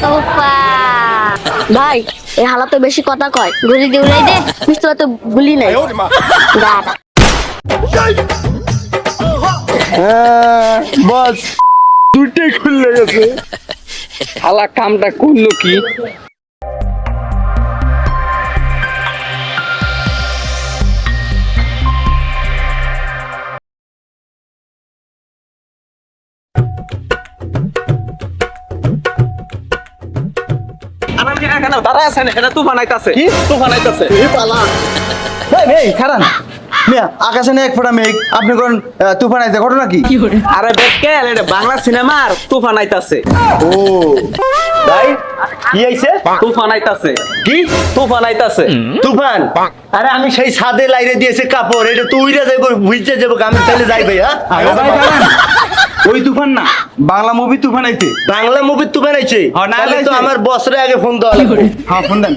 তোফা ভাই এই হালা তো বেশি কথা কয় গুলি দিয়ে উড়াই দে পিস্তল তো গুলি নাই দাঁড়া বস দুইটাই খুলে গেছে। শালা কামটা করলো কি? তারা আছেন এটা তুফান আইতাছে কি? তুফান আইতাছে এই খারান মিয়া আকাশে এক ফোঁটা মেঘ আপনি করেন তুফান আইতে ঘটনা কি? আরে বেকেল এটা বাংলা সিনেমার তুফান আইতাছে ও ভাই কি আইছে? তুফান আইতাছে কি তুফান আইতাছে তুফান? আরে আমি সেই ছাদে লাইরে দিয়েছে কাপড় এটা তো উইরা যাইব বুঝতে যাব আমি তাহলে যাই ভাই হ্যাঁ ওই তুফান না বাংলা মুভি তুফান আইছে। বাংলা মুভি তুফান আইছে তাহলে তো আমার বছরে আগে ফোন দেওয়া লাগবে। হ্যাঁ ফোন দেন।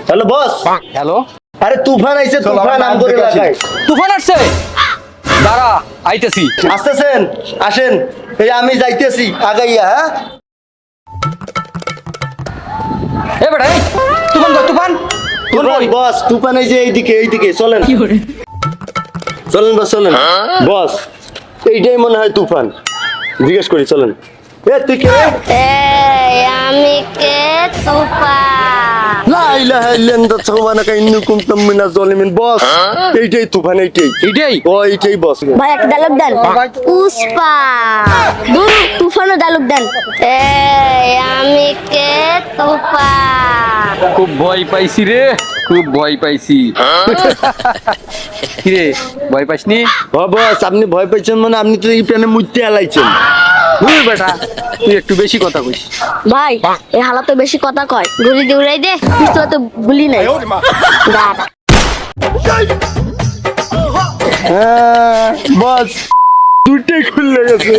Hello boss. হ্যালো, আরে তুফান আইছে তুফান আম করে লাগাই। তুফান আসছে, দাঁড়া আইতেছি। আসতেছেন আসেন এই আমি যাইতেছি আগাইয়া হ্যাঁ। এ বেটা এই তুফান কই? তুফান তুফান বস তুফান এই যে এইদিকে চলেন চলেন বস চলেন বস এইটাই মনে হয় তুফান জিজ্ঞেস করি চলেন। এ তুই কে? এই আমি কে তোফা লা ইলাহা ইল্লাল্লাহ সুবহানাকা ইন্নী কুনতু মিনাজ জালিমিন। বস এইটাই তুফান এইটাই এইটাই ও এইটাই বস। ভাই একটা ডায়লগ দেন পুষ্পা দূর তুফানো ডায়লগ দেন এই আমি কে তোফা খুব ভয় পাইছি রে, খুব ভয় পাইছি। কি রে ভয় পাইসনি? ও বস আপনি ভয় পাইছেন মানে আপনি তো এই প্যানে মুইতে আলাইছেন। বুঝলি বেটা তুই একটু বেশি কথা কইস। ভাই এই হালা তো বেশি কথা কয় গুলি দিয়ে উড়াই দে পিস্তল তো গুলি নাই দাঁড়া হ্যাঁ বস দুইটাই খুলে গেছে।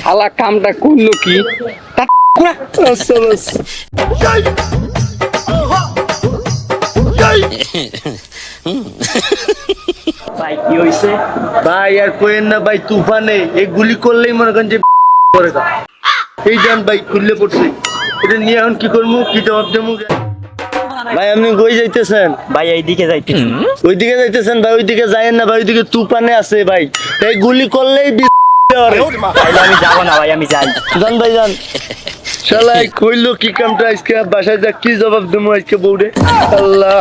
শালা কামটা করলো কি? আচ্ছা বস ভাই কি হইছে ভাই আর কোয়েন না ভাই তুফানে এই গুলি করলেই মনে করেন যে করে দাও। এই যান ভাই খুললে পড়ছে এটা নিয়ে এখন কি করবো কি জবাব দেবো? ভাই আপনি কই যাইতেছেন? ভাই এইদিকে যাইতেছি ওইদিকে যাইতেছেন ভাই ওইদিকে যায়েন না ভাই ওইদিকে তুফানে আছে ভাই এই গুলি করলেই তাইলে আমি যাব না ভাই আমি যাই যান ভাই যান। শালা কইলো কি কামটা আজকে বাসায় যা কি জবাব দেবো আজকে বউরে আল্লাহ।